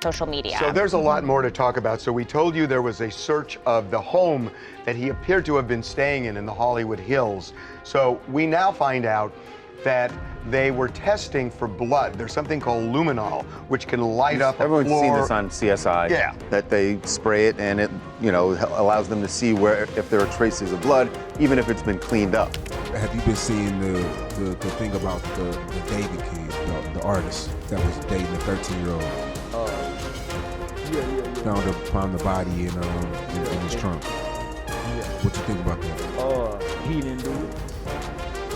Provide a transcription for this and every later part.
social media. So there's a lot more to talk about. So we told you there was a search of the home that he appeared to have been staying in the Hollywood Hills. So we now find out that they were testing for blood. There's something called luminol, which can light up a floor. Everyone's seen this on CSI. Yeah. That they spray it and it, allows them to see where if there are traces of blood, even if it's been cleaned up. Have you been seeing the thing about the David kid, the artist that was dating the 13-year-old? Yeah. Found the body in his trunk. Yeah. What you think about that? He didn't do it.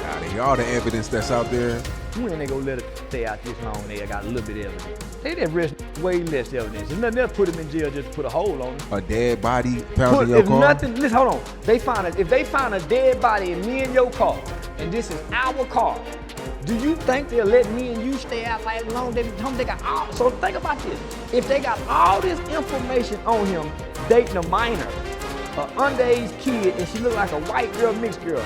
Out of all the evidence that's out there, When they gonna let it stay out this long, they got a little bit of evidence. They didn't risk way less evidence. There's nothing else put him in jail just to put a hole on him. a dead body found in your If car. nothing, listen, hold on. If they find a dead body in me and your car, and this is our car, do you think they'll let me and you stay out like long? They got all. So think about this. If they got all this information on him, dating a minor, an underage kid, and she look like a white girl, mixed girl,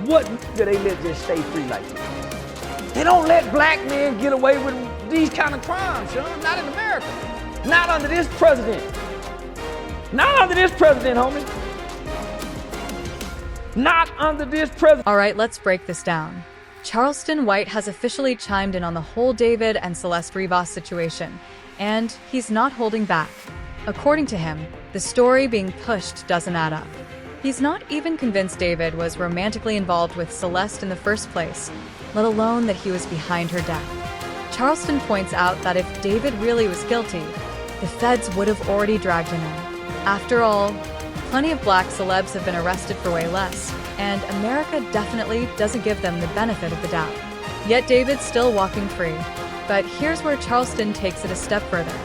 what do they let just stay free like this? They don't let black men get away with these kind of crimes, Sean. Not in America. Not under this president. Not under this president, homie. Not under this president. All right, let's break this down. Charleston White has officially chimed in on the whole David and Celeste Rivas situation, and he's not holding back. According to him, the story being pushed doesn't add up. He's not even convinced David was romantically involved with Celeste in the first place, let alone that he was behind her death. Charleston points out that if David really was guilty, the feds would have already dragged him in. After all, plenty of black celebs have been arrested for way less, and America definitely doesn't give them the benefit of the doubt. Yet David's still walking free. But here's where Charleston takes it a step further.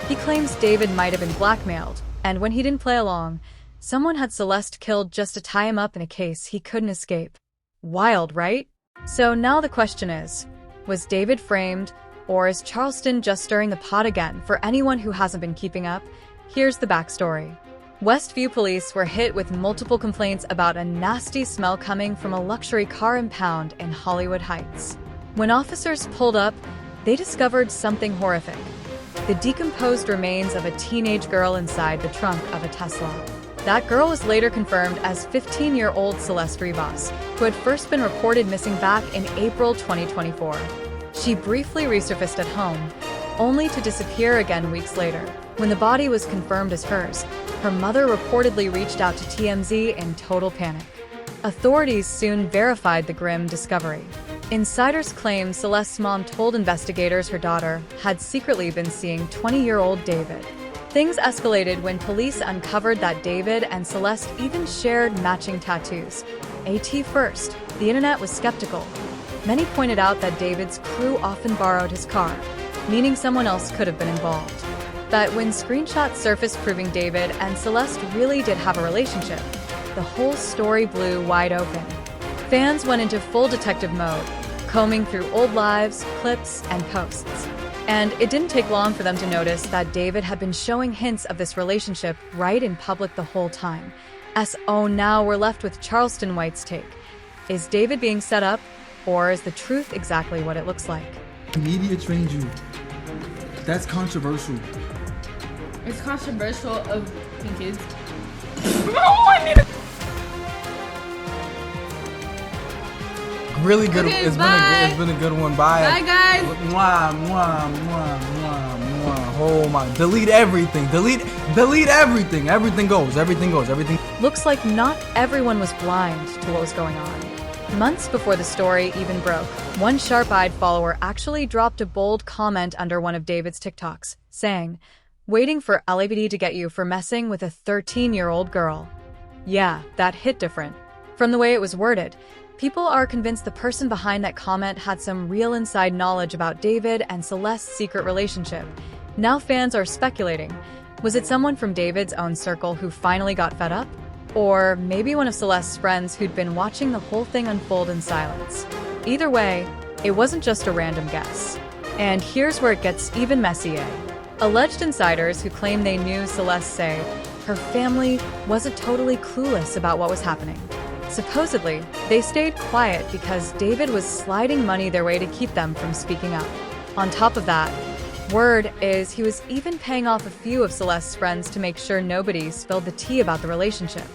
He claims David might have been blackmailed, and when he didn't play along, someone had Celeste killed just to tie him up in a case he couldn't escape. Wild, right? So now the question is, was David framed, or is Charleston just stirring the pot again? For anyone who hasn't been keeping up, here's the backstory. Westview police were hit with multiple complaints about a nasty smell coming from a luxury car impound in Hollywood Heights. When officers pulled up, they discovered something horrific: the decomposed remains of a teenage girl inside the trunk of a Tesla. That girl was later confirmed as 15-year-old Celeste Rivas, who had first been reported missing back in April 2024. She briefly resurfaced at home, only to disappear again weeks later. When the body was confirmed as hers, her mother reportedly reached out to TMZ in total panic. Authorities soon verified the grim discovery. Insiders claim Celeste's mom told investigators her daughter had secretly been seeing 20-year-old David. Things escalated when police uncovered that David and Celeste even shared matching tattoos. AT first, the internet was skeptical. Many pointed out that David's crew often borrowed his car, meaning someone else could have been involved. But when screenshots surfaced proving David and Celeste really did have a relationship, the whole story blew wide open. Fans went into full detective mode, combing through old lives, clips, and posts. And it didn't take long for them to notice that David had been showing hints of this relationship right in public the whole time. So now we're left with Charleston White's take. Is David being set up, or is the truth exactly what it looks like? The media trained you. That's controversial. It's controversial of kids. Really good. Okay, It's been a good one. Bye. Bye, guys. Mwah, mwah, mwah, mwah, mwah. Oh my! Delete everything. Delete everything. Everything goes. Everything. Looks like not everyone was blind to what was going on. Months before the story even broke, one sharp-eyed follower actually dropped a bold comment under one of David's TikToks, saying, "Waiting for LAPD to get you for messing with a 13-year-old girl." Yeah, that hit different. From the way it was worded, people are convinced the person behind that comment had some real inside knowledge about David and Celeste's secret relationship. Now fans are speculating. Was it someone from David's own circle who finally got fed up? Or maybe one of Celeste's friends who'd been watching the whole thing unfold in silence? Either way, it wasn't just a random guess. And here's where it gets even messier. Alleged insiders who claim they knew Celeste say her family wasn't totally clueless about what was happening. Supposedly, they stayed quiet because David was sliding money their way to keep them from speaking up. On top of that, Word is he was even paying off a few of Celeste's friends to make sure nobody spilled the tea about the relationship.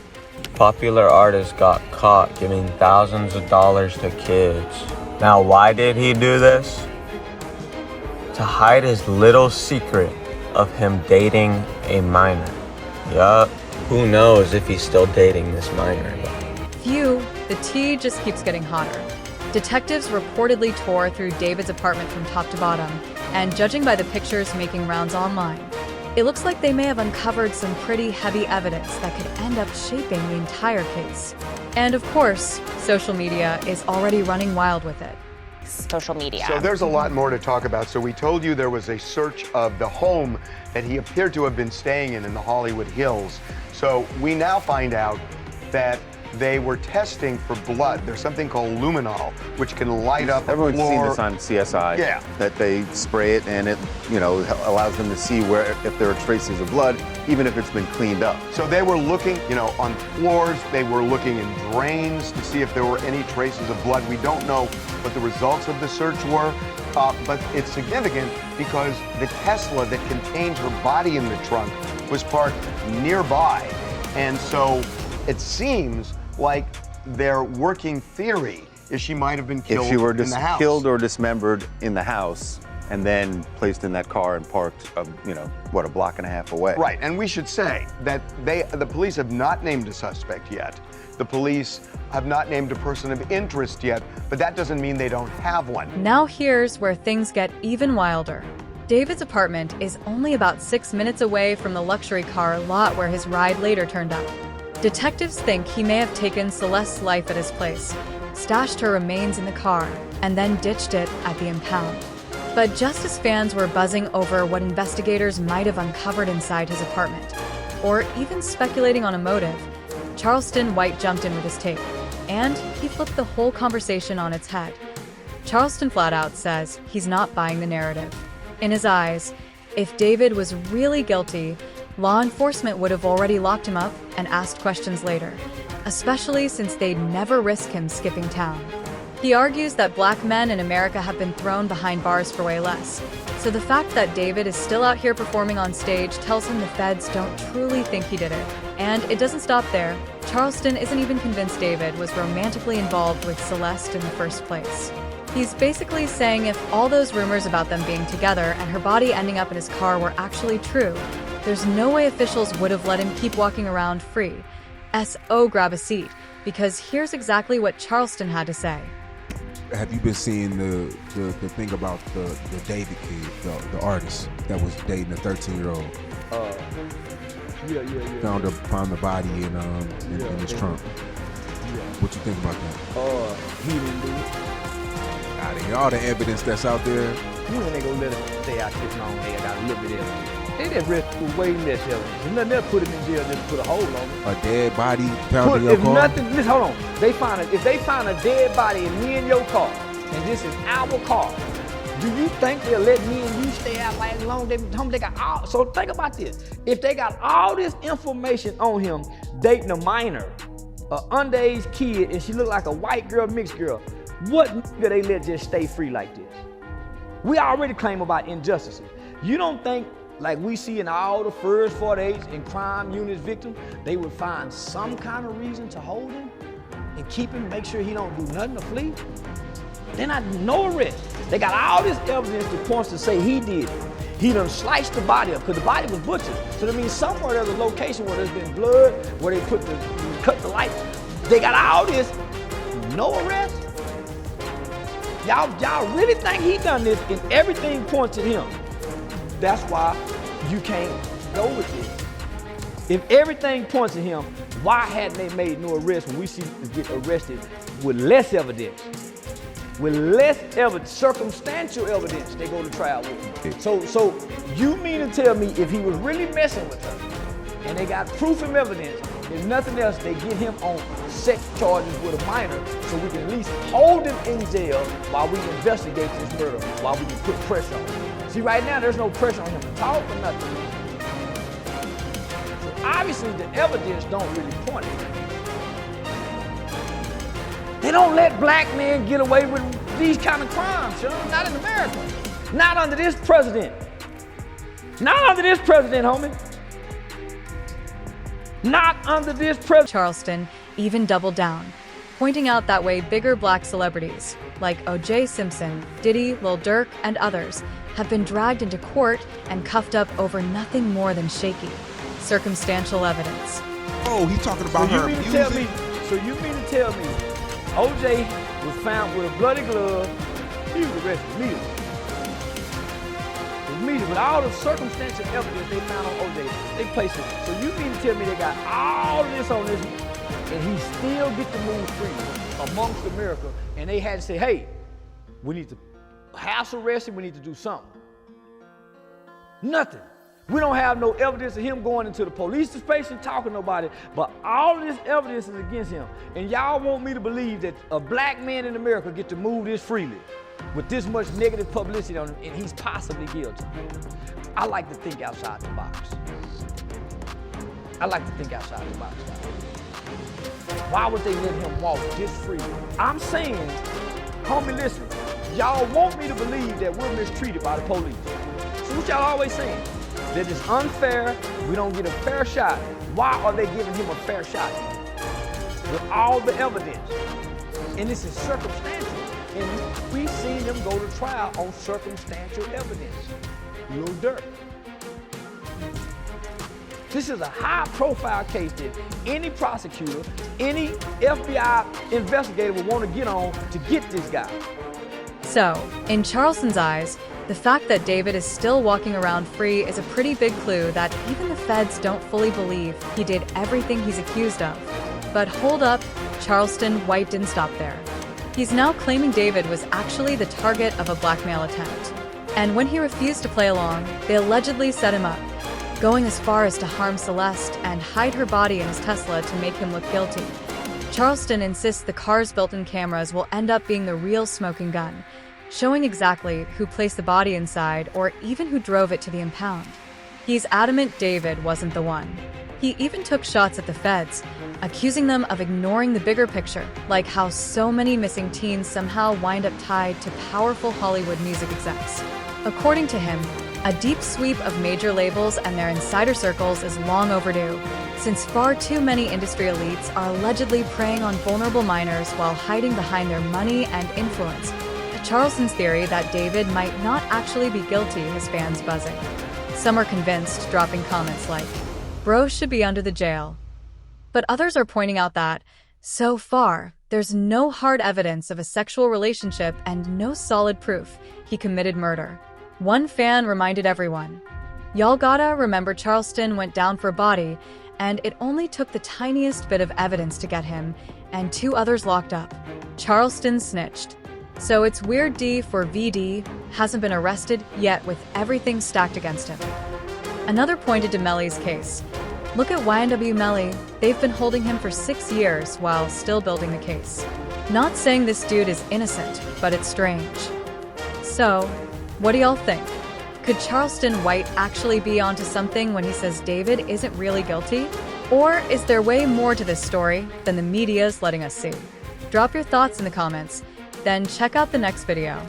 Popular artist got caught giving thousands of dollars to kids. Now, why did he do this? To hide his little secret of him dating a minor. Yup. Who knows if he's still dating this minor? Phew, the tea just keeps getting hotter. Detectives reportedly tore through David's apartment from top to bottom, and judging by the pictures making rounds online, it looks like they may have uncovered some pretty heavy evidence that could end up shaping the entire case. And of course, social media is already running wild with it. Social media. So there's a lot more to talk about. So we told you there was a search of the home that he appeared to have been staying in the Hollywood Hills. So we now find out that they were testing for blood. There's something called luminol, which can light up Everyone's a floor. seen this on CSI. Yeah. That they spray it and it, allows them to see where if there are traces of blood, even if it's been cleaned up. So they were looking, on floors. They were looking in drains to see if there were any traces of blood. We don't know what the results of the search were, but it's significant because the Tesla that contained her body in the trunk was parked nearby. And so it seems like their working theory is she might have been killed if she were in the house. killed or dismembered in the house and then placed in that car and parked, a block and a half away. Right, and we should say that the police have not named a suspect yet. The police have not named a person of interest yet, but that doesn't mean they don't have one. Now here's where things get even wilder. David's apartment is only about 6 minutes away from the luxury car lot where his ride later turned up. Detectives think he may have taken Celeste's life at his place, stashed her remains in the car, and then ditched it at the impound. But just as fans were buzzing over what investigators might have uncovered inside his apartment, or even speculating on a motive, Charleston White jumped in with his take, and he flipped the whole conversation on its head. Charleston flat out says he's not buying the narrative. In his eyes, if David was really guilty, law enforcement would have already locked him up and asked questions later, especially since they'd never risk him skipping town. He argues that black men in America have been thrown behind bars for way less, so the fact that David is still out here performing on stage tells him the feds don't truly think he did it. And it doesn't stop there. Charleston isn't even convinced David was romantically involved with Celeste in the first place. He's basically saying if all those rumors about them being together and her body ending up in his car were actually true, there's no way officials would have let him keep walking around free. S.O. grab a seat, because here's exactly what Charleston had to say. Have you been seeing the thing about the David kid, the artist that was dating a 13-year-old? Yeah. Found the body in his trunk. Yeah. What you think about that? He didn't do it. Out of here, all the evidence that's out there. You ain't gonna let him stay out this long. They got a little bit of evidence. They just risk way less evidence. There's nothing else put him in jail just to put a hold on him. A dead body found in your If car? nothing, listen, hold on. If they find a dead body in me and your car, and this is our car, do you think they'll let me and you stay out like long? They got all. So think about this. If they got all this information on him dating a minor, an underage kid, and she look like a white girl, mixed girl, what nigga they let just stay free like this? We already claim about injustices. You don't think, like we see in all the first 48 and crime units victims, they would find some kind of reason to hold him and keep him, make sure he don't do nothing to flee? They're not no arrest. They got all this evidence that points to say he did it. He done sliced the body up because the body was butchered. So that means somewhere there's a location where there's been blood, where they cut the light. They got all this, no arrest. Y'all really think he done this and everything points at him? That's why you can't go with this. If everything points at him, why hadn't they made no arrest when we see people get arrested with less evidence? With less evidence, circumstantial evidence, they go to trial with. So you mean to tell me if he was really messing with her and they got proof and evidence, if nothing else, they get him on sex charges with a minor so we can at least hold him in jail while we investigate this murder, while we can put pressure on him. See, right now, there's no pressure on him to talk or nothing. So obviously, the evidence don't really point at him. They don't let black men get away with these kind of crimes, Sean. Not in America. Not under this president. Not under this president, homie. Not under this president. Charleston even doubled down, pointing out that way bigger black celebrities like O.J. Simpson, Diddy, Lil Durk, and others have been dragged into court and cuffed up over nothing more than shaky, circumstantial evidence. Oh, he's talking about her music. So you mean to tell me O.J. was found with a bloody glove, he was arrested immediately. Immediately, with all the circumstantial evidence they found on O.J., they placed it. So you mean to tell me they got all of this on this, and he still get to move freely amongst America, and they had to say, hey, we need to house arrest him, we need to do something. Nothing. We don't have no evidence of him going into the police station talking to nobody, but all of this evidence is against him. And y'all want me to believe that a black man in America get to move this freely with this much negative publicity on him, and he's possibly guilty. I like to think outside the box. I like to think outside the box. Why would they let him walk this freely? I'm saying, homie, listen, y'all want me to believe that we're mistreated by the police. So what y'all always saying? That it's unfair, we don't get a fair shot. Why are they giving him a fair shot? With all the evidence. And this is circumstantial. And we've seen them go to trial on circumstantial evidence. Lil Durk. This is a high-profile case that any prosecutor, any FBI investigator would want to get on to get this guy. So, in Charleston's eyes, the fact that David is still walking around free is a pretty big clue that even the feds don't fully believe he did everything he's accused of. But hold up, Charleston White didn't stop there. He's now claiming David was actually the target of a blackmail attempt. And when he refused to play along, they allegedly set him up, going as far as to harm Celeste and hide her body in his Tesla to make him look guilty. Charleston insists the car's built-in cameras will end up being the real smoking gun, showing exactly who placed the body inside or even who drove it to the impound. He's adamant David wasn't the one. He even took shots at the feds, accusing them of ignoring the bigger picture, like how so many missing teens somehow wind up tied to powerful Hollywood music execs. According to him, a deep sweep of major labels and their insider circles is long overdue, since far too many industry elites are allegedly preying on vulnerable minors while hiding behind their money and influence. Charleston's theory that David might not actually be guilty has fans buzzing. Some are convinced, dropping comments like, "Bro should be under the jail." But others are pointing out that, so far, there's no hard evidence of a sexual relationship and no solid proof he committed murder. One fan reminded everyone, "Y'all gotta remember Charleston went down for a body, and it only took the tiniest bit of evidence to get him, and 2 others locked up." Charleston snitched. So it's weird D4vd hasn't been arrested yet with everything stacked against him. Another pointed to Melly's case. Look at YNW Melly, they've been holding him for 6 years while still building the case. Not saying this dude is innocent, but it's strange. So, what do y'all think? Could Charleston White actually be onto something when he says David isn't really guilty? Or is there way more to this story than the media's letting us see? Drop your thoughts in the comments. Then check out the next video.